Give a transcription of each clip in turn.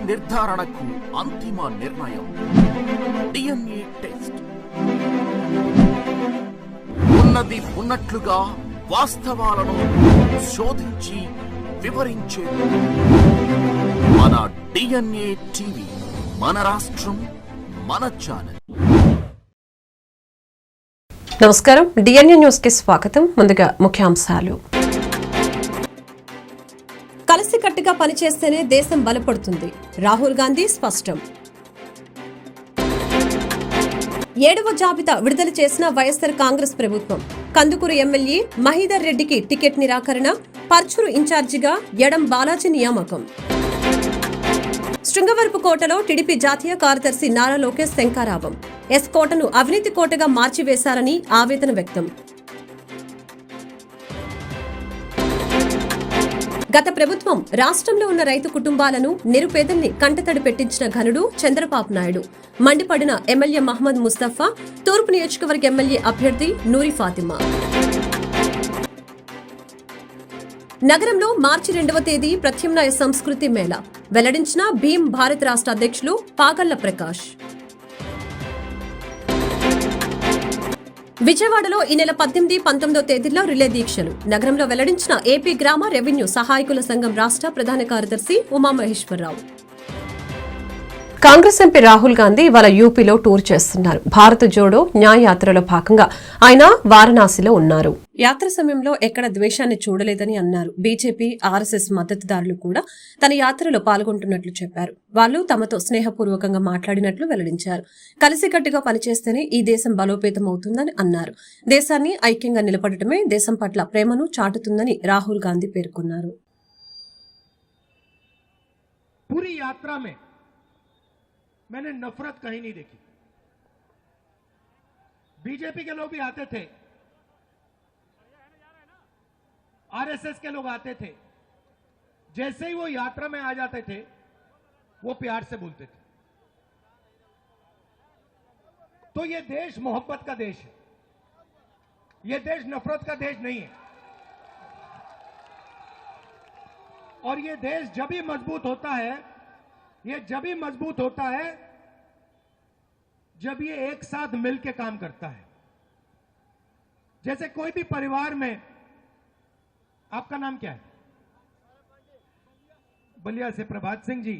నిర్ధారణకు అంతిమ నిర్ణయం DNA టెస్ట్. ఉన్నది ఉన్నట్లుగా వాస్తవాలను శోధించి వివరించే మన DNA టీవీ, మన రాష్ట్రం, మన ఛానల్. నమస్కారం, DNA న్యూస్ కి స్వాగతం. ముందుగా ముఖ్యాంశాలు. కలిసికట్టుగా పనిచేస్తేనే దేశం బలపడుతుంది, రాహుల్ గాంధీ స్పష్టం. 7వ జాబితా విడుదల చేసిన వైఎస్ఆర్ కాంగ్రెస్ ప్రభుత్వం. కందుకూరు ఎమ్మెల్యే మహీధర్ రెడ్డికి టికెట్ నిరాకరణ, పర్చూరు ఇన్ఛార్జిగా యడం బాలాజీ నియామకం. శృంగవరపుకోటలో టీడీపీ జాతీయ కార్యదర్శి నారా లోకేష్ శంఖారావం. ఎస్ కోటను అవినీతి కోటగా మార్చివేశారని ఆవేదన వ్యక్తం. గత ప్రభుత్వం రాష్ట్రంలో ఉన్న రైతు కుటుంబాలను, నిరుపేదల్ని కంటతడి పెట్టించిన ఘనుడు చంద్రబాబు నాయుడు. మండిపడిన ఎమ్మెల్యే మహమ్మద్ ముస్తఫా, తూర్పు నియోజకవర్గ ఎమ్మెల్యే అభ్యర్థి నూరి ఫాతిమా. నగరంలో మార్చి 2వ తేదీ ప్రత్యామ్నాయ సంస్కృతి మేళా వెల్లడించిన భీమ్ భారత్ రాష్ట్ర అధ్యక్షులు పాగళ్ల ప్రకాష్. విజయవాడలో ఈ నెల 18, 19వ తేదీల్లో రిలే దీక్షలు. నగరంలో వెల్లడించిన ఏపీ గ్రామ రెవెన్యూ సహాయకుల సంఘం రాష్ట్ర ప్రధాన కార్యదర్శి ఉమామహేశ్వరరావు. కాంగ్రెస్ ఎంపీ రాహుల్ గాంధీ ఇవాళ యూపీలో టూర్ చేస్తున్నారు. భారత్ జోడో న్యాయ యాత్రలో భాగంగా ఆయన వారణాసిలో ఉన్నారు. యాత్ర సమయంలో ఎక్కడ ద్వేషాన్ని చూడలేదని అన్నారు. బీజేపీ, ఆర్ఎస్ఎస్ మద్దతుదారులు కూడా తన యాత్రలో పాల్గొంటున్నట్లు చెప్పారు. వాళ్లు తమతో స్నేహపూర్వకంగా మాట్లాడినట్లు వెల్లడించారు. కలిసికట్టుగా పనిచేస్తేనే ఈ దేశం బలోపేతం అవుతుందని అన్నారు. దేశాన్ని ఐక్యంగా నిలబడటమే దేశం పట్ల ప్రేమను చాటుతుందని రాహుల్ గాంధీ పేర్కొన్నారు. मैंने नफरत कहीं नहीं देखी. बीजेपी के लोग भी आते थे, आरएसएस के लोग आते थे. जैसे ही वो यात्रा में आ जाते थे, वो प्यार से बोलते थे. तो ये देश मोहब्बत का देश है, ये देश नफरत का देश नहीं है. और ये देश जब भी मजबूत होता है, ये जब भी मजबूत होता है जब ये एक साथ मिलकर काम करता है. जैसे कोई भी परिवार में, आपका नाम क्या है? बलिया से प्रभात सिंह जी.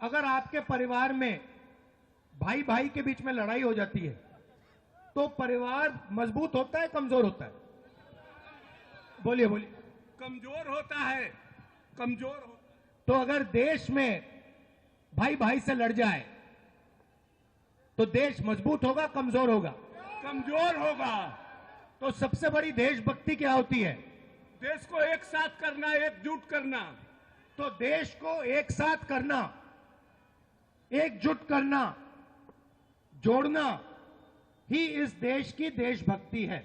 अगर आपके परिवार में भाई भाई के बीच में लड़ाई हो जाती है तो परिवार मजबूत होता है, कमजोर होता है? बोलिए बोलिए. कमजोर होता है, कमजोर होता है. तो अगर देश में भाई भाई से लड़ जाए तो देश मजबूत होगा, कमजोर होगा? कमजोर होगा. तो सबसे बड़ी देशभक्ति क्या होती है? देश को एक साथ करना, एकजुट करना. तो देश को एक साथ करना, एकजुट करना, जोड़ना ही इस देश की देशभक्ति है.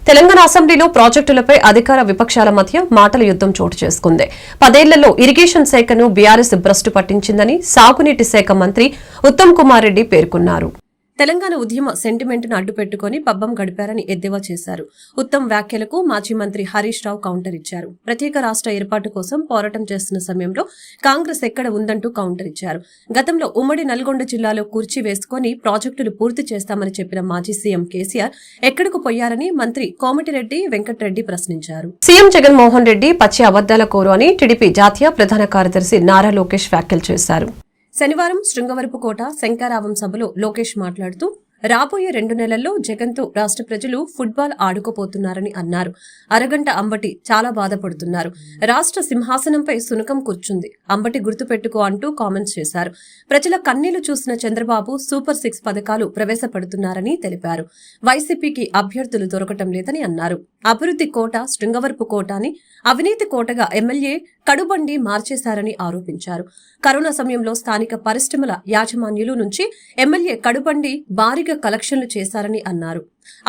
తెలంగాణ అసెంబ్లీలో ప్రాజెక్టులపై అధికార విపక్షాల మధ్య మాటల యుద్దం చోటు చేసుకుంది. 10 ఏళ్లలో ఇరిగేషన్ శాఖను బీఆర్ఎస్ భ్రష్టు పట్టించిందని సాగునీటి శాఖ మంత్రి ఉత్తమ్ కుమార్ రెడ్డి పేర్కొన్నారు. తెలంగాణ ఉద్యమ సెంటిమెంట్ను అడ్డుపెట్టుకుని పబ్బం గడిపారని ఎద్దేవా చేశారు. ఉత్తమ్ వ్యాఖ్యలకు మాజీ మంత్రి హరీష్ రావు కౌంటర్ ఇచ్చారు. ప్రత్యేక రాష్ట్ర ఏర్పాటు కోసం పోరాటం చేస్తున్న సమయంలో కాంగ్రెస్ ఎక్కడ ఉందంటూ కౌంటర్ ఇచ్చారు. గతంలో ఉమ్మడి నల్గొండ జిల్లాలో కుర్చీ వేసుకుని ప్రాజెక్టులు పూర్తి చేస్తామని చెప్పిన మాజీ సీఎం కేసీఆర్ ఎక్కడకు పోయారని మంత్రి కోమటిరెడ్డి వెంకటరెడ్డి ప్రశ్నించారు. సీఎం జగన్మోహన్ రెడ్డి పచ్చి అబద్దాల కోరు అని టీడీపీ జాతీయ ప్రధాన కార్యదర్శి నారా లోకేష్ వ్యాఖ్యలు చేశారు. శనివారం శృంగవరపుకోట శంఖారావం సభలో లోకేష్ మాట్లాడుతూ రాబోయే 2 నెలల్లో జగన్తో రాష్ట్ర ప్రజలు ఫుట్బాల్ ఆడుకోపోతున్నారని అన్నారు. అరగంట అంబటి చాలా బాధపడుతున్నారు. రాష్ట్ర సింహాసనంపై సునకం కూర్చుంది. అంబటి గుర్తుపెట్టుకో అంటూ కామెంట్స్ చేశారు. ప్రజల కన్నీళ్లు చూసిన చంద్రబాబు సూపర్ 6 పథకాలు ప్రవేశపెడుతున్నారని తెలిపారు. వైసీపీకి అభ్యర్థులు దొరకటం లేదని అన్నారు. అభివృద్ధి కోట శృంగవరపు కోట అని అవినీతి కోటగా ఎమ్మెల్యే కడుబండి మార్చేశారని ఆరోపించారు. కరోనా సమయంలో స్థానిక పరిశ్రమల యాజమాన్యులు నుంచి ఎమ్మెల్యే కడుబండి భారీగా కలెక్షన్లు చేశారని అన్నారు.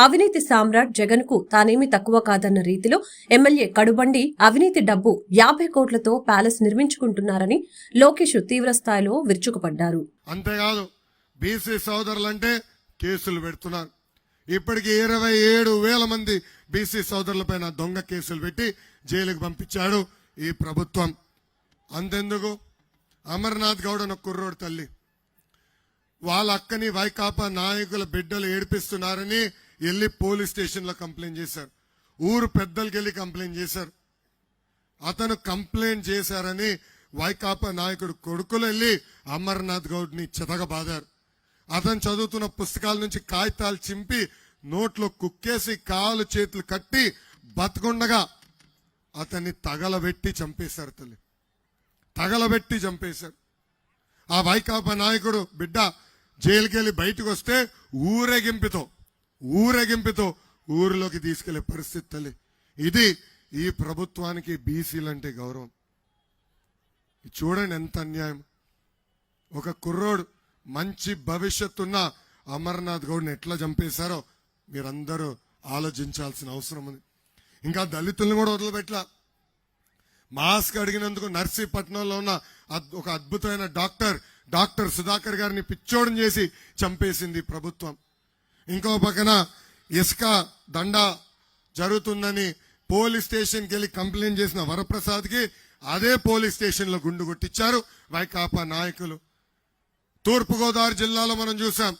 అవినీతి సామ్రాట్ జగన్ కు తానేమీ తక్కువ కాదన్న రీతిలో ఎమ్మెల్యే కడుబండి అవినీతి డబ్బు 50 కోట్లతో ప్యాలెస్ నిర్మించుకుంటున్నారని లోకేష్ తీవ్రస్థాయిలో విరుచుకుపడ్డారు. అంతేకాదు బీసీ సోదరులంటే కేసులు పెడుతున్నారు. ఇప్పటికి 27,000 మంది బీసీ సోదరులపైన దొంగ కేసులు పెట్టి జైలుకు పంపించాడు ఈ ప్రభుత్వం. అంతెందుకు అమర్నాథ్ గౌడ్ అని ఒక కుర్రోడు తల్లి వాళ్ళ అక్కని వైకాపా నాయకుల బిడ్డలు ఏడిపిస్తున్నారని వెళ్ళి పోలీస్ స్టేషన్ లో కంప్లైంట్ చేశారు. ఊరు పెద్దలకి వెళ్ళి కంప్లైంట్ చేశారు. అతను కంప్లైంట్ చేశారని వైకాపా నాయకుడు కొడుకులు వెళ్ళి అమర్నాథ్ గౌడ్ ని చితగబాదారు. అతను చదువుతున్న పుస్తకాల నుంచి కాగితాలు చింపి నోట్లో కుక్కేసి కాలు చేతులు కట్టి బతకుండగా అతన్ని తగలబెట్టి చంపేశారు. తల్లి తగలబెట్టి చంపేశారు. ఆ వైకాపా నాయకుడు బిడ్డ జైలుకి వెళ్ళి బయటకు వస్తే ఊరేగింపుతో ఊరిలోకి తీసుకెళ్లే పరిస్థితి. తల్లి ఇది ఈ ప్రభుత్వానికి బీసీలంటే గౌరవం. చూడండి ఎంత అన్యాయం. ఒక కుర్రోడు మంచి భవిష్యత్తున్న అమర్నాథ్ గౌడ్ని ఎట్లా చంపేశారో మీరందరూ ఆలోచించాల్సిన అవసరం ఉంది. ఇంకా దళితులను కూడా వదిలిపెట్ల. మాస్క్ అడిగినందుకు నర్సీపట్నంలో ఉన్న ఒక అద్భుతమైన డాక్టర్ సుధాకర్ గారిని పిచ్చోడం చేసి చంపేసింది ప్రభుత్వం. ఇంకో పక్కన ఇసుక దండా జరుగుతుందని పోలీస్ స్టేషన్కి వెళ్ళి కంప్లైంట్ చేసిన వరప్రసాద్కి అదే పోలీస్ స్టేషన్ లో గుండు కొట్టించారు వైకాపా నాయకులు. తూర్పుగోదావరి జిల్లాలో మనం చూసాం.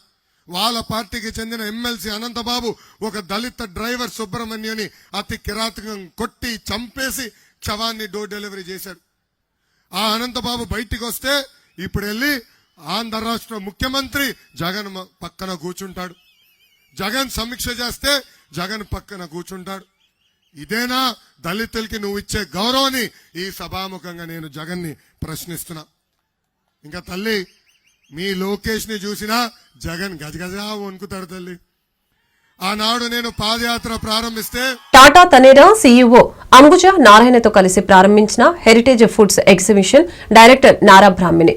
వాళ్ళ పార్టీకి చెందిన ఎమ్మెల్సీ అనంతబాబు ఒక దళిత డ్రైవర్ సుబ్రహ్మణ్యని అతి కిరాతకం కొట్టి చంపేసి శవాన్ని డోర్ డెలివరీ చేశాడు. ఆ అనంతబాబు బయటికి వస్తే ఇప్పుడు వెళ్ళి ఆంధ్ర రాష్ట్ర ముఖ్యమంత్రి జగన్ పక్కన కూర్చుంటాడు. జగన్ సమీక్ష చేస్తే జగన్ పక్కన కూర్చుంటాడు. ఇదేనా దళితులకి నువ్వు ఇచ్చే గౌరవాన్ని ఈ సభాముఖంగా నేను జగన్ని ప్రశ్నిస్తున్నా. ఇంకా తల్లి మీ లోకేష్ ని చూసినా జగన్ గజగజా వణుకుతాడు. తల్లి ఆనాడు నేను పాదయాత్ర ప్రారంభిస్తే టాటా తనేరా సీఈఓ అంబుజా నారాయణతో కలిసి ప్రారంభించిన హెరిటేజ్ ఫుడ్స్ ఎగ్జిబిషన్ డైరెక్టర్ నారా బ్రాహ్మిణి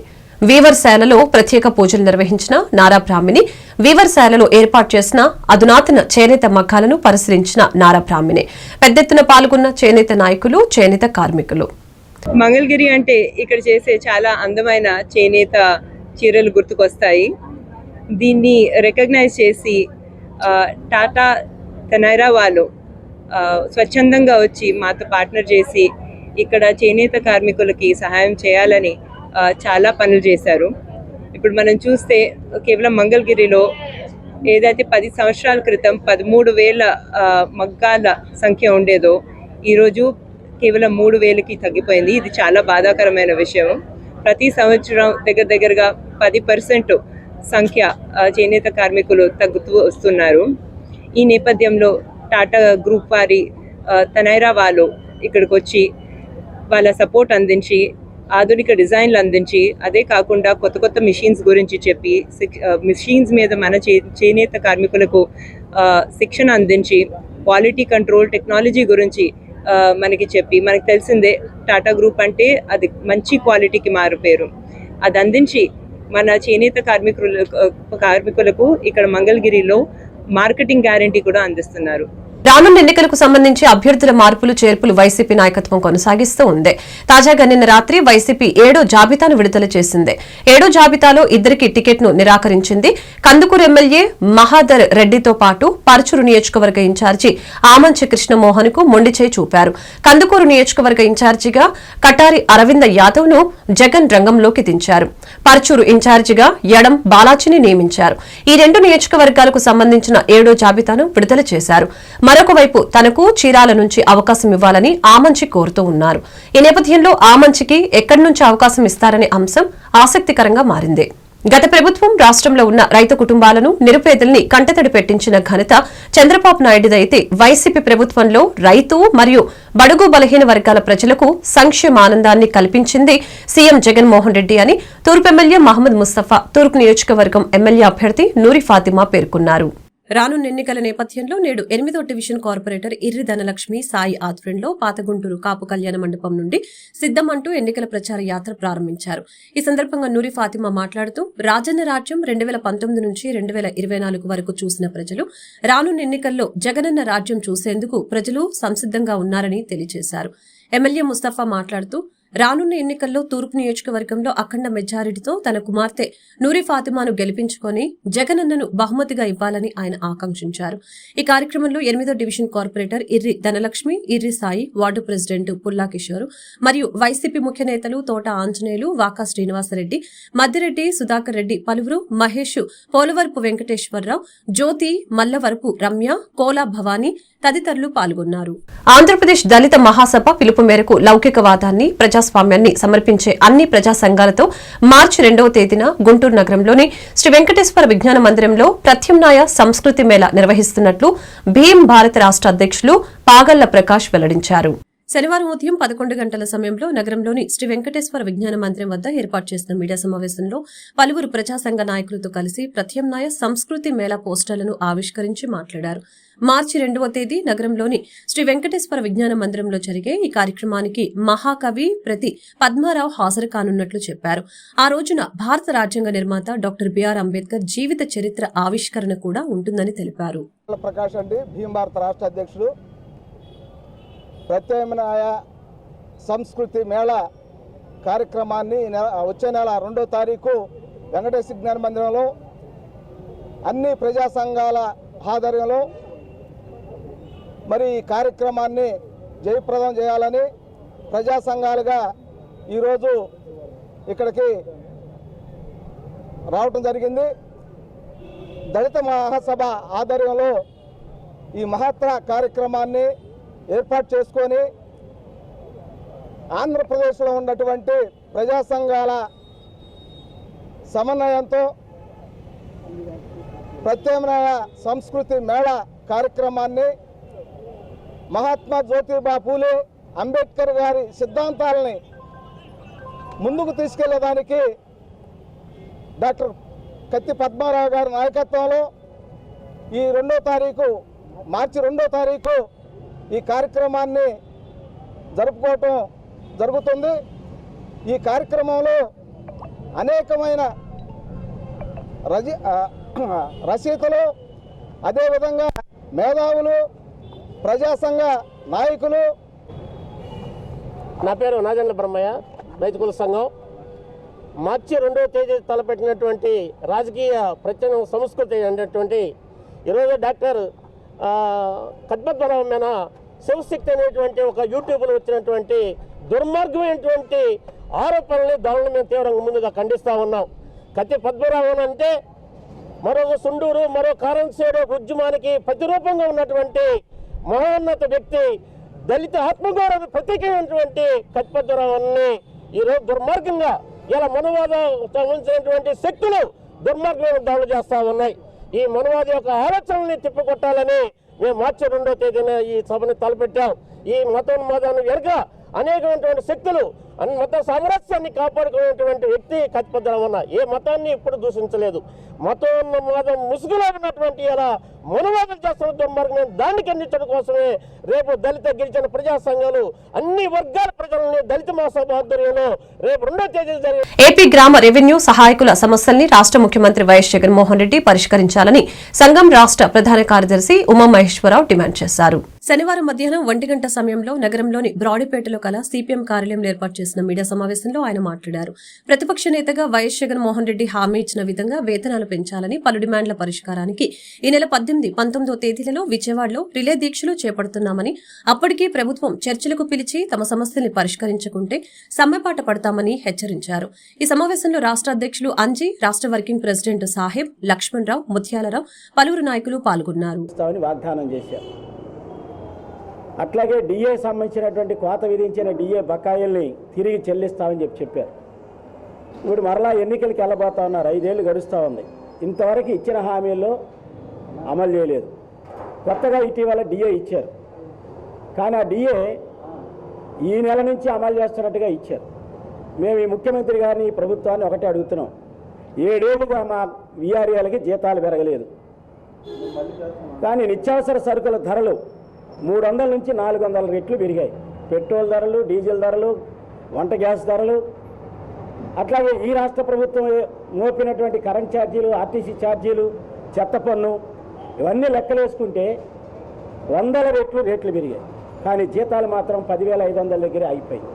వీవర్శాలలో ప్రత్యేక పూజలు నిర్వహించిన నారా బ్రాహ్మిణి వీవర్శాలలో ఏర్పాటు చేసిన అధునాతన చేనేత మగ్గాలను పరిశీలించిన నారా బ్రాహ్మిణి పెద్ద ఎత్తున పాల్గొన్న చేనేత నాయకులు చేనేత కార్మికులు. మంగళగిరి అంటే ఇక్కడ చేసే చాలా అందమైన చేనేత చీరలు గుర్తుకొస్తాయి. దీన్ని రికగ్నైజ్ చేసి టాటా తనైరా వాళ్ళు స్వచ్ఛందంగా వచ్చి మాతో పార్ట్నర్ చేసి ఇక్కడ చేనేత కార్మికులకి సహాయం చేయాలని చాలా పనులు చేశారు. ఇప్పుడు మనం చూస్తే కేవలం మంగళగిరిలో ఏదైతే 10 సంవత్సరాల క్రితం 13,000 మగ్గాల సంఖ్య ఉండేదో ఈరోజు కేవలం 3,000కి తగ్గిపోయింది. ఇది చాలా బాధాకరమైన విషయం. ప్రతి సంవత్సరం దగ్గరగా 10% సంఖ్య చేనేత కార్మికులు తగ్గుతూ వస్తున్నారు. ఈ నేపథ్యంలో టాటా గ్రూప్ వారి తనైరా వాళ్ళు ఇక్కడికి వచ్చి వాళ్ళ సపోర్ట్ అందించి ఆధునిక డిజైన్లు అందించి అదే కాకుండా కొత్త మిషన్స్ గురించి చెప్పి మిషన్స్ మీద మన చేనేత కార్మికులకు శిక్షణ అందించి క్వాలిటీ కంట్రోల్ టెక్నాలజీ గురించి మనకి చెప్పి మనకు తెలిసిందే టాటా గ్రూప్ అంటే అది మంచి క్వాలిటీకి మారుపేరు. అది అందించి మన చేనేత కార్మికులకు ఇక్కడ మంగళగిరిలో మార్కెటింగ్ గ్యారంటీ కూడా అందిస్తున్నారు. రానున్న ఎన్నికలకు సంబంధించి అభ్యర్థుల మార్పులు చేర్పులు వైసీపీ నాయకత్వం కొనసాగిస్తూ ఉంది. తాజాగా నిన్న రాత్రి వైసీపీ 7వ జాబితాను విడుదల చేసింది. 7వ జాబితాలో 2కి టికెట్ను నిరాకరించింది. కందుకూరు ఎమ్మెల్యే మహాదర్ రెడ్డితో పాటు పరచూరు నియోజకవర్గ ఇన్ఛార్జి ఆమంచి కృష్ణమోహన్ కు మొండిచేయి చూపారు. కందుకూరు నియోజకవర్గ ఇన్ఛార్జిగా కటారి అరవింద యాదవ్ ను జగన్ రంగంలోకి దించారు. పరచూరు ఇన్ఛార్జిగా యడం బాలాజీని నియమించారు. ఈ 2 నియోజకవర్గాలకు సంబంధించిన 7వ జాబితాను విడుదల చేశారు. మరొక వైపు తనకు చీరాల నుంచి అవకాశం ఇవ్వాలని ఆమంచి కోరుతూ ఉన్నారు. ఈ నేపథ్యంలో ఆమంచికి ఎక్కడి నుంచి అవకాశం ఇస్తారనే అంశం ఆసక్తికరంగా మారింది. గత ప్రభుత్వం రాష్ట్రంలో ఉన్న రైతు కుటుంబాలను నిరుపేదల్ని కంటతడి పెట్టించిన ఘనత చంద్రబాబు నాయుడుదైతే వైసీపీ ప్రభుత్వంలో రైతు మరియు బడుగు బలహీన వర్గాల ప్రజలకు సంక్షేమానందాన్ని కల్పించింది సీఎం జగన్మోహన్ రెడ్డి అని తూర్పు ఎమ్మెల్యే మహమ్మద్ ముస్తఫా తూర్పు నియోజకవర్గం ఎమ్మెల్యే అభ్యర్థి నూరి ఫాతిమా పేర్కొన్నారు. రానున్న ఎన్నికల నేపథ్యంలో నేడు 8వ డివిజన్ కార్పొరేటర్ ఇర్రి ధనలక్ష్మి సాయి ఆధ్వర్యంలో పాతగుంటూరు కాపు కళ్యాణ మండపం నుండి సిద్దమంటూ ఎన్నికల ప్రచార యాత్ర ప్రారంభించారు. ఈ సందర్భంగా నూరి ఫాతిమా మాట్లాడుతూ రాజన్న రాజ్యం 2019 నుంచి 2024 వరకు చూసిన ప్రజలు రానున్న ఎన్నికల్లో జగనన్న రాజ్యం చూసేందుకు ప్రజలు సంసిద్ధంగా ఉన్నారని తెలియజేశారు. ఎమ్మెల్యే ముస్తఫా మాట్లాడుతూ రానున్న ఎన్నికల్లో తూర్పు నియోజకవర్గంలో అఖండ మెజారిటీతో తన కుమార్తె నూరి ఫాతిమాను గెలిపించుకొని జగనన్నను బహుమతిగా ఇవ్వాలని ఆయన ఆకాంక్షించారు. ఈ కార్యక్రమంలో 8వ division corporator Irri Dhanalakshmi, Irri Sai, ward president పుల్లా కిషోర్ మరియు వైసీపీ ముఖ్య నేతలు తోట ఆంజనేయులు, వాకా శ్రీనివాసరెడ్డి, మద్దిరెడ్డి సుధాకర్ రెడ్డి, పలువురు, మహేష్, పోలవరపు వెంకటేశ్వరరావు, జ్యోతి, మల్లవరపు రమ్య, కోలా భవానీ తదితరులు పాల్గొన్నారు. ఆంధ్రప్రదేశ్ దళిత మహాసభ పిలుపు మేరకు లౌకికవాదాన్ని, ప్రజాస్వామ్యాన్ని సమర్పించే అన్ని ప్రజా సంఘాలతో మార్చి 2వ తేదీన గుంటూరు నగరంలోని శ్రీ వెంకటేశ్వర విజ్ఞాన మందిరంలో ప్రత్యామ్నాయ సంస్కృతి మేళా నిర్వహిస్తున్నట్లు భీం భారత రాష్ట్ర అధ్యక్షులు పాగళ్ల ప్రకాష్ వెల్లడించారు. శనివారం ఉదయం 11 గంటల సమయంలో నగరంలోని శ్రీ వెంకటేశ్వర విజ్ఞాన మందిరం వద్ద ఏర్పాటు చేసిన మీడియా సమావేశంలో పలువురు ప్రజాసంఘ నాయకులతో కలిసి ప్రత్యామ్నాయ సంస్కృతి మేళా పోస్టర్లను ఆవిష్కరించి మాట్లాడారు. మార్చి 2వ తేదీ నగరంలోని శ్రీ వెంకటేశ్వర విజ్ఞాన మందిరంలో జరిగే ఈ కార్యక్రమానికి మహాకవి ప్రతి పద్మారావు హాజరు కానున్నట్లు చెప్పారు. ఆ రోజున భారత రాజ్యాంగ నిర్మాత డాక్టర్ బిఆర్ అంబేద్కర్ జీవిత చరిత్ర ఆవిష్కరణ కూడా ఉంటుందని తెలిపారు. ప్రకాష్ అండి, భీం భారత రాష్ట్ర అధ్యక్షుడు. ప్రత్యామ్నాయ సంస్కృతి మేళా కార్యక్రమాన్ని వచ్చే నెల 2వ తారీఖు వెంకటేశ్వర విజ్ఞాన మందిరంలో అన్ని ప్రజా సంఘాల ఆధ్వర్యంలో మరి ఈ కార్యక్రమాన్ని జయప్రదం చేయాలని ప్రజా సంఘాలుగా ఈరోజు ఇక్కడికి రావటం జరిగింది. దళిత మహాసభ ఆధ్వర్యంలో ఈ మహత్తర కార్యక్రమాన్ని ఏర్పాటు చేసుకొని ఆంధ్రప్రదేశ్లో ఉన్నటువంటి ప్రజా సంఘాల సమన్వయంతో ప్రత్యామ్నాయ సంస్కృతి మేళా కార్యక్రమాన్ని మహాత్మా జ్యోతిబా పూలే అంబేద్కర్ గారి సిద్ధాంతాలని ముందుకు తీసుకెళ్లేదానికి డాక్టర్ కత్తి పద్మారావు గారి నాయకత్వంలో ఈ మార్చి 2వ తారీఖు ఈ కార్యక్రమాన్ని జరుపుకోవటం జరుగుతుంది. ఈ కార్యక్రమంలో అనేకమైన రచయితలు, అదేవిధంగా మేధావులు, ప్రజాసంఘ నాయకులు. నా పేరు నాజండ్ల బ్రహ్మయ్య, రైతుకుల సంఘం. మార్చి 2వ తేదీ తలపెట్టినటువంటి రాజకీయ ప్రత్యామ్నాయ సంస్కృతి అనేటువంటి ఈరోజు డాక్టర్ కద్మద్వరావు మీద శివశక్తి అనేటువంటి ఒక యూట్యూబ్లో వచ్చినటువంటి దుర్మార్గమైనటువంటి ఆరోపణల్ని దాడులను మేము తీవ్రంగా ముందుగా ఖండిస్తూ ఉన్నాం. కత్తి పద్మరావు అంటే మరొక సుండూరు, మరో కారంసేడు ఉద్యమానికి ప్రతిరూపంగా ఉన్నటువంటి మహోన్నత వ్యక్తి, దళిత ఆత్మగౌరవ ప్రత్యేకమైనటువంటి కత్తి పద్మరావుని ఈరోజు దుర్మార్గంగా ఇలా మనవాదం శక్తులు దుర్మార్గమైన దాడులు చేస్తూ ఉన్నాయి. ఈ మనవాది యొక్క ఆలోచనల్ని తిప్పికొట్టాలని మేము మార్చి 2వ తేదీన ఈ సభను తలపెట్టాం. ఈ మతోన్మాదాన్ని వెనుక అనేకమైనటువంటి శక్తులు మత సామరస్యాన్ని కాపాడుకునేటువంటి వ్యక్తి కత్తి పద్మరావు. ఏ మతాన్ని ఇప్పుడు దూషించలేదు. మతోన్మాదం ముసుగులో ఉన్నటువంటి ఇలా మనవాదం చేస్తున్న దుర్మార్గం దాన్ని ఖండించడం కోసమే రేపు దళిత గిరిజన ప్రజా సంఘాలు అన్ని వర్గాల ప్రజలని దళిత మహాసభ ఆధ్వర్యంలో రేపు 2వ తేదీ జరిగే ఏపీ గ్రామ రెవెన్యూ సహాయకుల సమస్యల్ని రాష్ట్ర ముఖ్యమంత్రి వైఎస్ జగన్మోహన్ రెడ్డి పరిష్కరించాలని సంఘం రాష్ట్ర ప్రధాన కార్యదర్శి ఉమామహేశ్వరరావు డిమాండ్ చేశారు. శనివారం మధ్యాహ్నం 1 గంట సమయంలో నగరంలోని బ్రాడీపేటలో కల సిపిఎం కార్యాలయంలో ఏర్పాటు చేసిన మీడియా సమావేశంలో ఆయన మాట్లాడారు. ప్రతిపక్ష నేతగా వైఎస్ జగన్మోహన్ రెడ్డి హామీ ఇచ్చిన విధంగా వేతనాలు పెంచాలని, పలు డిమాండ్ల పరిష్కారానికి ఈ నెల 18, 19వ తేదీలలో విజయవాడలో రిలే దీక్షలు చేపడుతున్నామని, అప్పటికీ ప్రభుత్వం చర్చలకు పిలిచి తమ సమస్యల్ని పరిష్కరించుకుంటే సమ్మెపాట పడతామని హెచ్చరించారు. ఈ సమావేశంలో రాష్ట్ర అధ్యక్షులు అంజీ, రాష్ట్ర వర్కింగ్ ప్రెసిడెంట్ సాహెబ్, లక్ష్మణరావు, ముత్యాలరావు, పలువురు నాయకులు పాల్గొన్నారు. అట్లాగే డిఏ సంబంధించినటువంటి కోత విధించిన డిఏ బకాయిల్ని తిరిగి చెల్లిస్తామని చెప్పారు. ఇప్పుడు మరలా ఎన్నికలకి వెళ్ళబోతా ఉన్నారు. 5 ఏళ్ళు గడుస్తూ ఉంది. ఇంతవరకు ఇచ్చిన హామీల్లో అమలు చేయలేదు. కొత్తగా ఇటీవల డిఏ ఇచ్చారు. కానీ ఆ డిఏ ఈ నెల నుంచి అమలు చేస్తున్నట్టుగా ఇచ్చారు. మేము ఈ ముఖ్యమంత్రి గారిని, ఈ ప్రభుత్వాన్ని ఒకటే అడుగుతున్నాం. 7 ఏళ్ళుగా మా వీఆర్ఏలకి జీతాలు పెరగలేదు. కానీ నిత్యావసర సరుకుల ధరలు 300 నుంచి 400 రెట్లు పెరిగాయి. పెట్రోల్ ధరలు, డీజిల్ ధరలు, వంట గ్యాస్ ధరలు, అట్లాగే ఈ రాష్ట్ర ప్రభుత్వం మోపినటువంటి కరెంట్ ఛార్జీలు, ఆర్టీసీ ఛార్జీలు, చెత్త పన్ను, ఇవన్నీ లెక్కలేసుకుంటే 100 రెట్లు రేట్లు పెరిగాయి. కానీ జీతాలు మాత్రం 10,500 దగ్గరే అయిపోయాయి.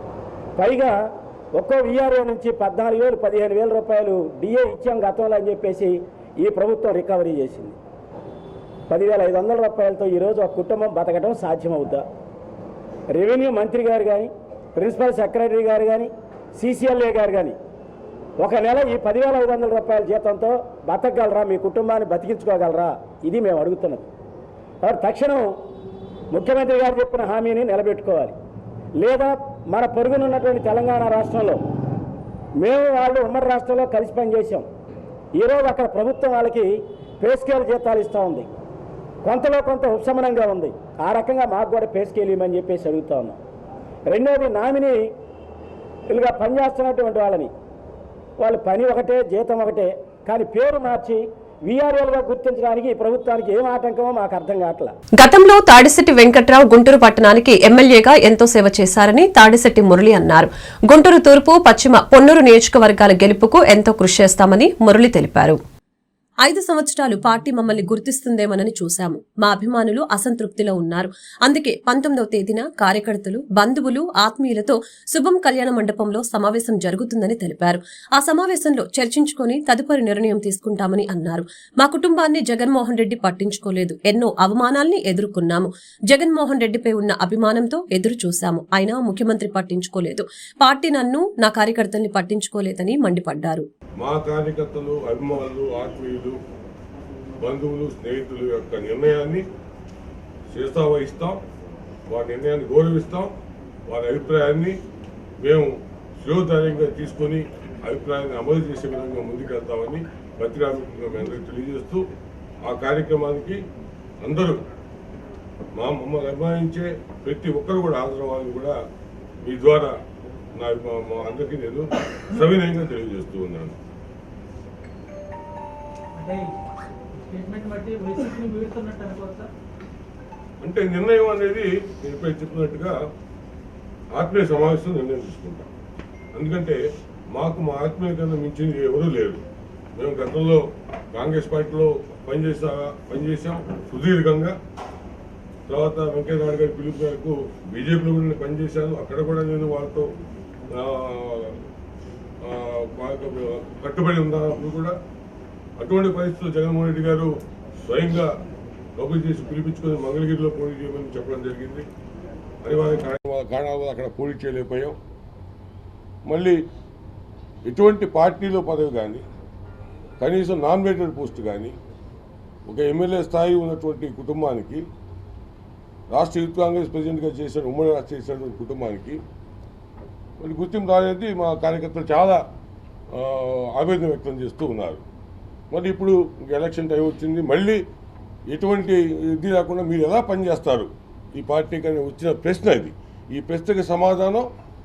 పైగా ఒక్కో వీఆర్ఓ నుంచి 14,000 15,000 రూపాయలు డిఏ ఇచ్చాం గతంలో అని చెప్పేసి ఈ ప్రభుత్వం రికవరీ చేసింది. 10,500 రూపాయలతో ఈరోజు ఒక కుటుంబం బతకడం సాధ్యమవుద్దా? రెవెన్యూ మంత్రి గారు కానీ, ప్రిన్సిపల్ సెక్రటరీ గారు కానీ, CCLA గారు కానీ ఒక నెల ఈ 10,500 రూపాయల జీతంతో బతకగలరా? మీ కుటుంబాన్ని బతికించుకోగలరా? ఇది మేము అడుగుతున్నది. కాబట్టి తక్షణం ముఖ్యమంత్రి గారు చెప్పిన హామీని నిలబెట్టుకోవాలి. లేదా మన పొరుగునున్నటువంటి తెలంగాణ రాష్ట్రంలో మేము వాళ్ళు ఉమ్మడి రాష్ట్రంలో కలిసి పనిచేసాం. ఈరోజు అక్కడ ప్రభుత్వం వాళ్ళకి పే స్కేల్ జీతాలు ఇస్తూ ఉంది. కొంతలో కొంత ఉపశమనంగా ఉంది. ఆ రకంగా మాకు కూడా పే స్కేల్ ఇవ్వమని చెప్పేసి అడుగుతా ఉన్నాం. రెండోది, నామినీలుగా పనిచేస్తున్నటువంటి వాళ్ళని వాళ్ళ పని ఒకటే, జీతం ఒకటే, కానీ పేరు మార్చి వీఆర్ఓలుగా గుర్తించడానికి ఈ ప్రభుత్వానికి ఏం ఆటంకమో మాకు అర్థం కావట్లేదు. గతంలో తాడిశెట్టి వెంకట్రావు గుంటూరు పట్టణానికి ఎమ్మెల్యేగా ఎంతో సేవ చేశారని తాడిశెట్టి మురళి అన్నారు. గుంటూరు తూర్పు, పశ్చిమ, పొన్నూరు నియోజకవర్గాల గెలుపుకు ఎంతో కృషి చేస్తామని మురళి తెలిపారు. 5 సంవత్సరాలు పార్టీ మమ్మల్ని గుర్తిస్తుందేమోనని చూశాము. మా అభిమానులు అసంతృప్తిలో ఉన్నారు. అందుకే 19వ తేదీన కార్యకర్తలు, బంధువులు, ఆత్మీయులతో శుభం కళ్యాణ మండపంలో సమావేశం జరుగుతుందని తెలిపారు. ఆ సమావేశంలో చర్చించుకుని తదుపరి నిర్ణయం తీసుకుంటామని అన్నారు. మా కుటుంబాన్ని జగన్మోహన్ రెడ్డి పట్టించుకోలేదు. ఎన్నో అవమానాల్ని ఎదుర్కొన్నాము. జగన్మోహన్ రెడ్డిపై ఉన్న అభిమానంతో ఎదురు చూశాము. అయినా ముఖ్యమంత్రి పట్టించుకోలేదు. పార్టీ నన్ను, నా కార్యకర్తల్ని పట్టించుకోలేదని మండిపడ్డారు. మా కార్యకర్తలు, అభిమానులు, ఆత్మీయులు, బంధువులు, స్నేహితుల యొక్క నిర్ణయాన్ని శిరసావహిస్తాం. వారి నిర్ణయాన్ని గౌరవిస్తాం. వారి అభిప్రాయాన్ని మేము శిరోధార్యంగా తీసుకొని అభిప్రాయాన్ని అమలు చేసే విధంగా ముందుకెళ్తామని పత్రికాముఖంగా మీ అందరికీ తెలియజేస్తూ, ఆ కార్యక్రమానికి అందరూ మమ్మల్ని అభిమానించే ప్రతి ఒక్కరు కూడా హాజరవ్వాలని కూడా మీ ద్వారా మా అందరికీ నేను సవినయంగా తెలియజేస్తూ ఉన్నాను. అంటే నిర్ణయం అనేది నేను ఇప్పుడు చెప్పినట్టుగా ఆత్మీయ సమావేశం నిర్ణయం తీసుకుంటాం. ఎందుకంటే మాకు మా ఆత్మీయ కన్నా మించింది ఎవరూ లేరు. మేము గతంలో కాంగ్రెస్ పార్టీలో పనిచేసాం సుదీర్ఘంగా. తర్వాత వెంకయ్యనాయుడు గారి పిలుపు మేరకు బీజేపీలో కూడా పనిచేశాను. అక్కడ కూడా నేను వాళ్ళతో కట్టుబడి ఉన్నప్పుడు కూడా అటువంటి పరిస్థితుల్లో జగన్మోహన్ రెడ్డి గారు స్వయంగా కబురు చేసి పిలిపించుకొని మంగళగిరిలో పోటీ చేయమని చెప్పడం జరిగింది. అనివార్య కారణాల వల్ల అక్కడ పోటీ చేయలేకపోయాం. మళ్ళీ ఎటువంటి పార్టీలో పదవి కానీ, కనీసం నామినేటెడ్ పోస్ట్ కానీ, ఒక ఎమ్మెల్యే స్థాయి ఉన్నటువంటి కుటుంబానికి, రాష్ట్ర యూత్ కాంగ్రెస్ ప్రెసిడెంట్గా చేసిన ఉమ్మడి రాష్ట్ర చేసినటువంటి కుటుంబానికి మరి గుర్తింపు రానేది మా కార్యకర్తలు చాలా ఆవేదన వ్యక్తం చేస్తూ ఉన్నారు. మరి ఇప్పుడు ఎలక్షన్ టైం వచ్చింది. మళ్ళీ ఎటువంటి ఇది లేకుండా మీరు ఎలా పనిచేస్తారు ఈ పార్టీకి అని వచ్చిన ప్రశ్న ఇది. ఈ ప్రశ్నకి సమాధానం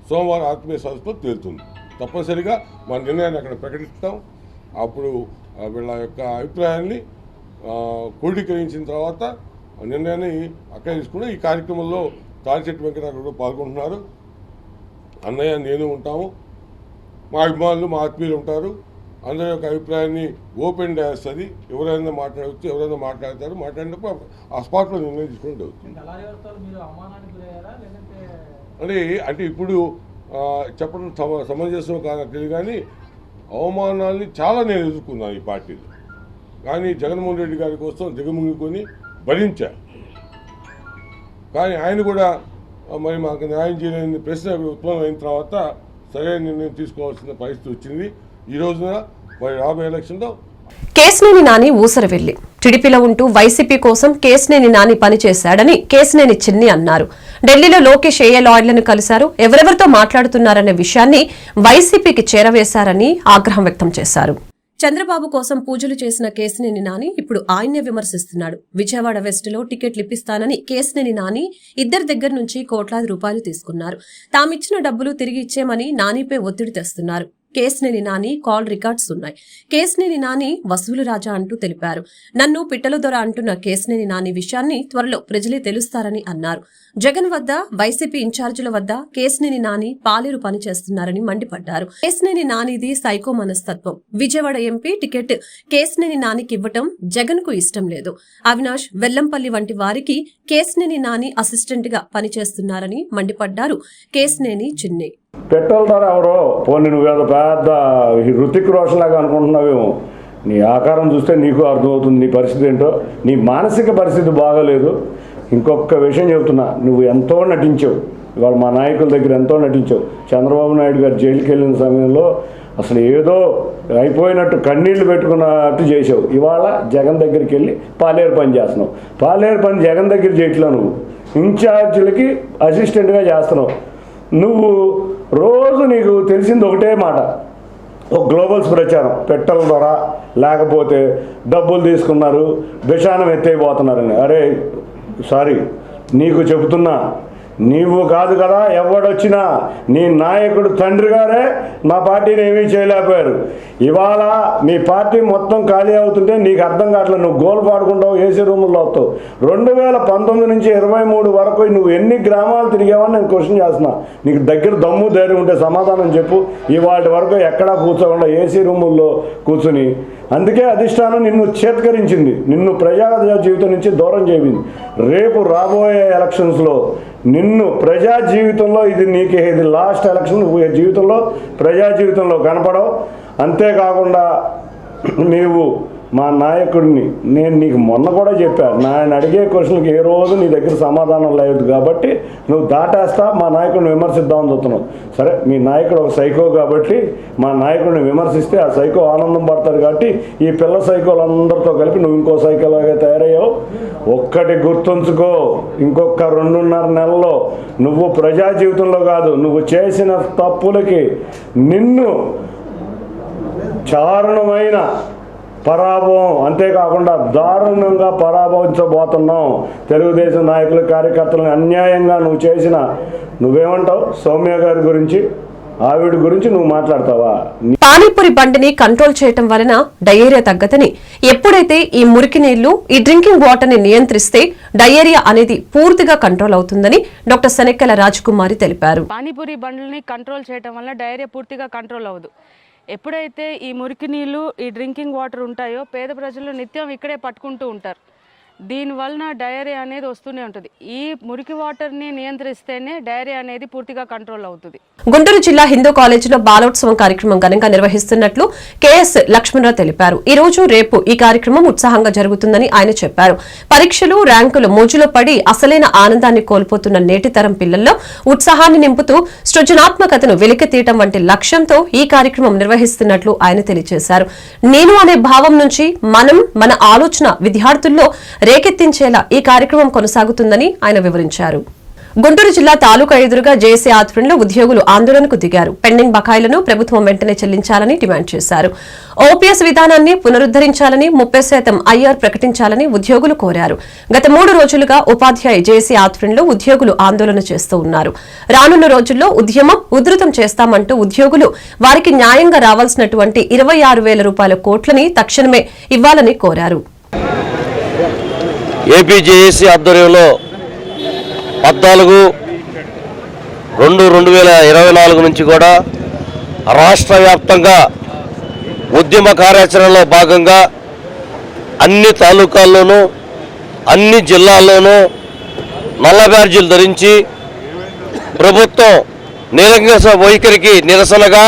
సోమవారం ఆత్మీయ సదస్సులో తేలుతుంది. తప్పనిసరిగా మా నిర్ణయాన్ని అక్కడ ప్రకటిస్తాం. అప్పుడు వీళ్ళ యొక్క అభిప్రాయాన్ని క్రోడీకరించిన తర్వాత నిర్ణయాన్ని అక్కడ తీసుకుని ఈ కార్యక్రమంలో తాడిశెట్టి వెంకటరావు పాల్గొంటున్నారు. అన్నయ్య, నేను ఉంటాము. మా అభిమానులు, మా ఆత్మీయులు ఉంటారు. అందరి యొక్క అభిప్రాయాన్ని ఓపెన్ డయాస్ అది. ఎవరైనా మాట్లాడవచ్చు, ఎవరైనా మాట్లాడతారు. మాట్లాడినప్పుడు ఆ స్పాట్లో నిర్ణయం తీసుకుంటూ అవుతుంది. అంటే ఇప్పుడు చెప్పడం సమంజసం కాదని తెలియదు, కానీ అవమానాల్ని చాలా నేను ఎదుర్కొన్నాను ఈ పార్టీలో. కానీ జగన్మోహన్ రెడ్డి గారి కోసం దిగముంగుకొని భరించా. కానీ ఆయన కూడా మరి మాకు న్యాయం చేయలేని ప్రశ్న ఉత్పన్నం అయిన తర్వాత సరైన నిర్ణయం తీసుకోవాల్సిన పరిస్థితి వచ్చింది. ఈ రోజున మరి రాబోయే ఎలక్షన్లో కేశినేని నాని ఊసరవెల్లి టీడీపీలో ఉంటూ వైసీపీ కోసం కేశినేని నాని పనిచేశాడని కేశినేని చిన్ని అన్నారు. ఢిల్లీలో లోకేష్ లాయర్లను కలిశారు. ఎవరెవరితో మాట్లాడుతున్నారనే విషయాన్ని వైసీపీకి చేరవేశారని ఆగ్రహం వ్యక్తం చేశారు. చంద్రబాబు కోసం పూజలు చేసిన కేశినేని నాని ఇప్పుడు ఆయన్నే విమర్శిస్తున్నాడు. విజయవాడ వెస్ట్లో టికెట్లు ఇప్పిస్తానని కేశినేని నాని ఇద్దరి దగ్గర నుంచి కోట్లాది రూపాయలు తీసుకున్నారు. తామిచ్చిన డబ్బులు తిరిగి ఇచ్చేమని నానిపై ఒత్తిడి తెస్తున్నారు. కేశినేని నాని కాల్ రికార్డ్స్ ఉన్నాయి. కేశినేని నాని వసూలు రాజా అంటూ తెలిపారు. నన్ను పిట్టల దొర అంటున్న కేశినేని నాని విషయాన్ని త్వరలో ప్రజలే తెలుస్తారని అన్నారు. జగన్ వద్ద, వైసీపీ ఇన్ఛార్జీల వద్ద కేశినేని నాని పాలేరు పనిచేస్తున్నారని మండిపడ్డారు. కేశినేని నానిది సైకో మనస్తత్వం. విజయవాడ ఎంపీ టికెట్ కేశినేని నానికి ఇవ్వటం జగన్ కు ఇష్టం లేదు. అవినాష్, వెల్లంపల్లి వంటి వారికి కేశినేని నాని అసిస్టెంట్ గా పనిచేస్తున్నారని మండిపడ్డారు కేశినేని చిన్ని. పెట్రోల్ ధర ఎవరో పోనీ నువ్వేదో పెద్ద హృతిక్ రోషన్ లాగా అనుకుంటున్నావేమో. నీ ఆకారం చూస్తే నీకు అర్థమవుతుంది నీ పరిస్థితి ఏంటో. నీ మానసిక పరిస్థితి బాగోలేదు. ఇంకొక విషయం చెబుతున్నా, నువ్వు ఎంతో నటించావు. ఇవాళ మా నాయకుల దగ్గర ఎంతో నటించావు. చంద్రబాబు నాయుడు గారు జైలుకి వెళ్ళిన సమయంలో అసలు ఏదో అయిపోయినట్టు కన్నీళ్లు పెట్టుకున్నట్టు చేసావు. ఇవాళ జగన్ దగ్గరికి వెళ్ళి పాలేరు పని చేస్తున్నావు. పాలేరు పని జగన్ దగ్గర చేయట్లా, నువ్వు ఇన్ఛార్జీలకి అసిస్టెంట్గా చేస్తున్నావు. నువ్వు రోజు నీకు తెలిసింది ఒకటే మాట, ఒక గ్లోబల్స్ ప్రచారం, పెట్టల ద్వారా లేకపోతే డబ్బులు తీసుకున్నారు, విషానం ఎత్తైపోతున్నారని. అరే సారీ, నీకు చెబుతున్నా, నీవు కాదు కదా ఎవడొచ్చినా, నీ నాయకుడు తండ్రి గారే మా పార్టీని ఏమీ చేయలేకపోయారు. ఇవాళ మీ పార్టీ మొత్తం ఖాళీ అవుతుంటే నీకు అర్థం కావట్లేదు. నువ్వు గోల్ పాడుకుంటావు, ఏసీ రూముల్లో వస్తావు. 2019 నుంచి 23 వరకు నువ్వు ఎన్ని గ్రామాలు తిరిగావని నేను క్వశ్చన్ చేస్తున్నా. నీకు దగ్గర దమ్ము ధైర్యం ఉంటే సమాధానం చెప్పు. ఇవాటి వరకు ఎక్కడా కూర్చోకుండా ఏసీ రూముల్లో కూర్చుని, అందుకే అధిష్టానం నిన్ను చేత్కరించింది, నిన్ను ప్రజా జీవితం నుంచి దూరం చేయింది. రేపు రాబోయే ఎలక్షన్స్లో నిన్ను ప్రజా జీవితంలో ఇది లాస్ట్ ఎలక్షన్, జీవితంలో ప్రజా జీవితంలో కనపడవు. అంతేకాకుండా నీవు మా నాయకుడిని, నేను నీకు మొన్న కూడా చెప్పాను, ఆయన అడిగే క్వశ్చన్కి ఏ రోజు నీ దగ్గర సమాధానం లేదు కాబట్టి నువ్వు దాటేస్తా మా నాయకుడిని విమర్శిద్దామని చూస్తున్నావు. సరే, మీ నాయకుడు ఒక సైకో కాబట్టి మా నాయకుడిని విమర్శిస్తే ఆ సైకో ఆనందం పడతారు కాబట్టి ఈ పిల్ల సైకోలందరితో కలిపి నువ్వు ఇంకో సైకోలాగా తయారయ్యావు. ఒక్కటి గుర్తుంచుకో, ఇంకొక 2.5 నెలల్లో నువ్వు ప్రజా జీవితంలో కాదు, నువ్వు చేసిన తప్పులకి నిన్ను చారుణమైన పరాభవం, అంతేకాకుండా దారుణంగా పరాభవించబోతున్నాం. తెలుగుదేశం నాయకులు కార్యకర్తలను అన్యాయంగా నువ్వు చేసిన, నువ్వేమంటావు సౌమ్య గారి గురించి, ఆవిడ గురించి నువ్వు మాట్లాడతావా? పానీపూరి బండిని కంట్రోల్ చేయటం వలన డయేరియా తగ్గదని, ఎప్పుడైతే ఈ మురికి నీళ్లు, ఈ డ్రింకింగ్ వాటర్ ని నియంత్రిస్తే డయేరియా అనేది పూర్తిగా కంట్రోల్ అవుతుందని డాక్టర్ శనెక్కల రాజకుమారి తెలిపారు. పానీపూరి బండ్లని కంట్రోల్ చేయటం వల్ల డయేరియా పూర్తిగా కంట్రోల్ అవ్వదు. ఎప్పుడైతే ఈ మురికి నీళ్లు, ఈ డ్రింకింగ్ వాటర్ ఉంటాయో పేద ప్రజలు నిత్యం ఇక్కడే పట్టుకుంటూ ఉంటారు. దీనివలన డయేరియా అనేది వస్తూనే ఉంటుంది. ఈ మురికి వాటర్ని నియంత్రిస్తేనే డయేరియా అనేది పూర్తిగా కంట్రోల్ అవుతుంది. గుంటూరు జిల్లా హిందూ కాలేజీలో బాలోత్సవం కార్యక్రమం ఘనంగా నిర్వహిస్తున్నట్లు కెఎస్ లక్ష్మణరావు తెలిపారు. ఈ రోజు రేపు ఈ కార్యక్రమం ఉత్సాహంగా జరుగుతుందని ఆయన చెప్పారు. పరీక్షలు, ర్యాంకులు మోజులో పడి అసలైన ఆనందాన్ని కోల్పోతున్న నేటి తరం పిల్లల్లో ఉత్సాహాన్ని నింపుతూ సృజనాత్మకతను వెలికితీయటం వంటి లక్ష్యంతో ఈ కార్యక్రమం నిర్వహిస్తున్నట్లు ఆయన తెలియజేశారు. నేను అనే భావం నుంచి మనం, మన ఆలోచన విద్యార్థుల్లో రేకెత్తించేలా ఈ కార్యక్రమం కొనసాగుతుందని ఆయన వివరించారు. గుంటూరు జిల్లా తాలూకా ఎదురుగా జేఏసీ ఆధ్వర్యంలో ఉద్యోగులు ఆందోళనకు దిగారు. పెండింగ్ బకాయిలను ప్రభుత్వం వెంటనే చెల్లించాలని డిమాండ్ చేశారు. ఓపీఎస్ విధానాన్ని పునరుద్దరించాలని, 30% ఐఆర్ ప్రకటించాలని ఉద్యోగులు కోరారు. గత 3 రోజులుగా ఉపాధ్యాయ జేఏసీ ఆధ్వర్యంలో ఉద్యోగులు ఆందోళన చేస్తూ ఉన్నారు. రానున్న రోజుల్లో ఉద్యమం ఉధృతం చేస్తామంటూ ఉద్యోగులు వారికి న్యాయంగా రావాల్సినటువంటి 26,000 రూపాయల కోట్లని తక్షణమే ఇవ్వాలని కోరారు. ఏపీ జేఏసీ ఆధ్వర్యంలో 14/2/2024 నుంచి కూడా రాష్ట్ర వ్యాప్తంగా ఉద్యమ కార్యాచరణలో భాగంగా అన్ని తాలూకాల్లోనూ, అన్ని జిల్లాల్లోనూ నల్ల బ్యాడ్జీలు ధరించి ప్రభుత్వం నిరంకుశ వైఖరికి నిరసనగా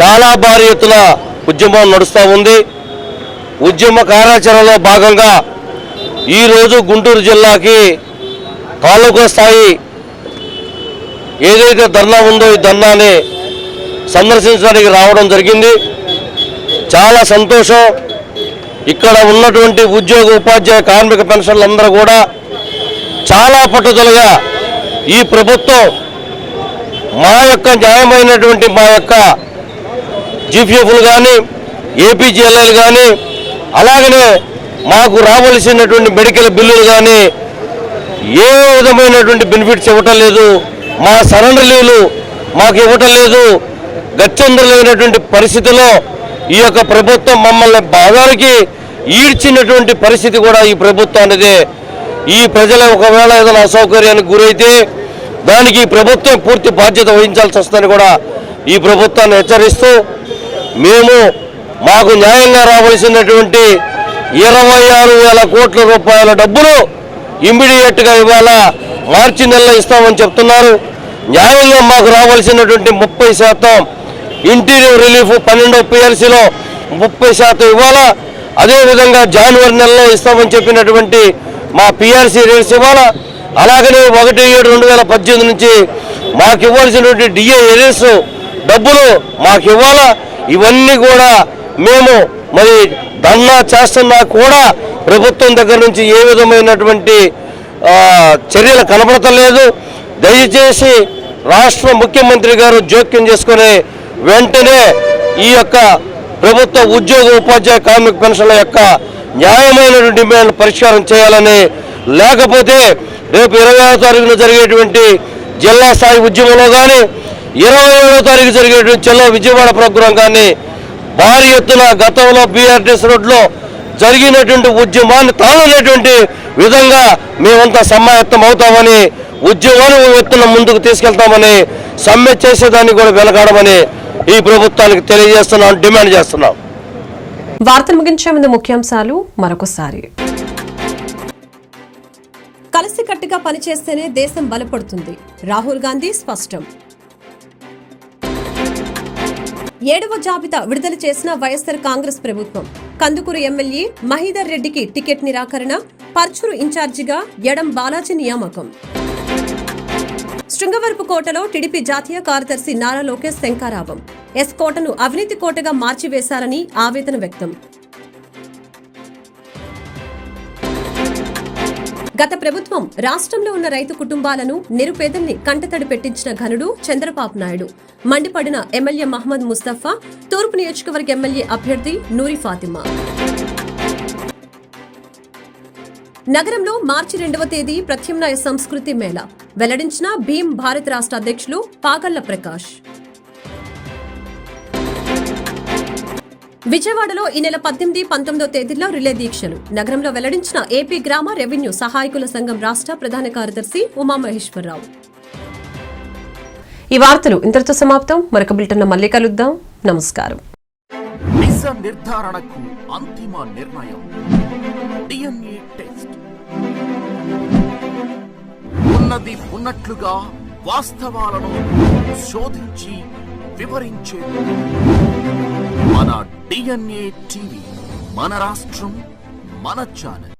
చాలా భారీ ఎత్తున ఉద్యమం నడుస్తూ ఉంది. ఉద్యమ కార్యాచరణలో భాగంగా ఈరోజు గుంటూరు జిల్లాకి తాలూకా స్థాయి ఏదైతే ధర్నా ఉందో ఈ ధర్నాని సందర్శించడానికి రావడం జరిగింది. చాలా సంతోషం. ఇక్కడ ఉన్నటువంటి ఉద్యోగ, ఉపాధ్యాయ, కార్మిక పెన్షన్లందరూ కూడా చాలా పట్టుదలగా ఈ ప్రభుత్వం మా యొక్క న్యాయమైనటువంటి మా యొక్క జీపీఎఫ్లు కానీ, ఏపీజీఎల్ఐలు కానీ, అలాగనే మాకు రావలసినటువంటి మెడికల్ బిల్లులు కానీ ఏ విధమైనటువంటి బెనిఫిట్స్ ఇవ్వటం లేదు. మా సరెండర్ లీవ్లు మాకు ఇవ్వటం లేదు. గత్యంతరమైనటువంటి పరిస్థితిలో ఈ యొక్క ప్రభుత్వం మమ్మల్ని భాగానికి ఈడ్చినటువంటి పరిస్థితి కూడా ఈ ప్రభుత్వానిదే. ఈ ప్రజల ఒకవేళ ఏదైనా అసౌకర్యానికి గురైతే దానికి ప్రభుత్వం పూర్తి బాధ్యత వహించాల్సి వస్తుందని కూడా ఈ ప్రభుత్వాన్ని హెచ్చరిస్తూ, మేము మాకు న్యాయంగా రావాల్సినటువంటి 26,000 కోట్ల రూపాయల డబ్బులు ఇమ్మీడియట్గా ఇవాళ మార్చి నెలలో ఇస్తామని చెప్తున్నారు. న్యాయంగా మాకు రావాల్సినటువంటి 30% ఇంటీరియర్ రిలీఫ్ 12వ PRCలో 30% ఇవ్వాలా. అదేవిధంగా జనవరి నెలలో ఇస్తామని చెప్పినటువంటి మా PRC రేట్స్ ఇవ్వాలా. అలాగనే 1/7/2018 నుంచి మాకు ఇవ్వాల్సినటువంటి DA ఏరియర్స్ డబ్బులు మాకు ఇవ్వాలా. ఇవన్నీ కూడా మేము మరి ధర్నా చేస్తున్నా కూడా ప్రభుత్వం దగ్గర నుంచి ఏ విధమైనటువంటి చర్యలు కనబడతలేదు. దయచేసి రాష్ట్ర ముఖ్యమంత్రి గారు జోక్యం చేసుకుని వెంటనే ఈ యొక్క ప్రభుత్వ ఉద్యోగ ఉపాధ్యాయ కార్మిక పెన్షన్ల యొక్క న్యాయమైనటువంటి డిమాండ్ పరిష్కారం చేయాలని, లేకపోతే రేపు 20వ తారీఖున జరిగేటువంటి జిల్లా స్థాయి ఉద్యమంలో కానీ 27వ తారీఖు జరిగేటువంటి జిల్లా విజయవాడ ప్రోగ్రాం కానీ భారీ ఎత్తున గతంలో BRTS రోడ్లో జరిగినటువంటి ఉద్యమాన్ని తాళనేటువంటి విధంగా మేమంతా సమాయత్తం అవుతామని, ఉద్యమాన్ని ఎత్తున ముందుకు తీసుకెళ్తామని, సమ్మె చేసేదాన్ని కూడా వెనకాడమని ఈ ప్రభుత్వానికి తెలియజేస్తున్నాం, డిమాండ్ చేస్తున్నాం. వార్తలు ముగించే ముందు ముఖ్యాంశాలు మరొకసారి. కలిసికట్టుగా పనిచేస్తేనే దేశం బలపడుతుంది, రాహుల్ గాంధీ స్పష్టం. 7వ జాబితా విడుదల చేసిన వైఎస్సార్ కాంగ్రెస్ ప్రభుత్వం. కందుకూరు ఎమ్మెల్యే మహీధర్ రెడ్డికి టికెట్ నిరాకరణ, పర్చూరు ఇన్ఛార్జిగా ఎడం బాలాజీ నియామకం. శృంగవరపు కోటలో టీడీపీ జాతీయ కార్యదర్శి నారా లోకేష్ శంకారావం. ఎస్ కోటను అవినీతి కోటగా మార్చివేశారని ఆవేదన వ్యక్తం. గత ప్రభుత్వం రాష్ట్రంలో ఉన్న రైతు కుటుంబాలను, నిరుపేదల్ని కంటతడి పెట్టించిన ఘనుడు చంద్రబాబు నాయుడు. మండిపడిన ఎమ్మెల్యే మహమ్మద్ ముస్తఫా, తూర్పు నియోజకవర్గ ఎమ్మెల్యే అభ్యర్థి నూరి ఫాతిమా. నగరంలో మార్చి 2వ తేదీ ప్రత్యామ్నాయ సంస్కృతి మేళా వెల్లడించిన భీమ్ భారత్ రాష్ట్ర అధ్యక్షులు పాగళ్ల ప్రకాష్. విజయవాడలో ఈ నెల 18, 19వ తేదీల్లో రిలే దీక్షలు. నగరంలో వెల్లడించిన ఏపీ గ్రామ రెవెన్యూ సహాయకుల సంఘం రాష్ట్ర ప్రధాన కార్యదర్శి ఉమామహేశ్వరరావు. ఈ వార్తలు ఇంతటితో సమాప్తం. మరొక బులెటిన్లో మళ్ళీ కలుద్దాం. నమస్కారం. నిజ నిర్ధారణకు అంతిమ నిర్ణయం DNA టెస్ట్. ఉన్నది ఉన్నట్లుగా వాస్తవాలను శోధించి వివరించే మన DNA టీవీ, మన రాష్ట్రం, మన ఛానల్.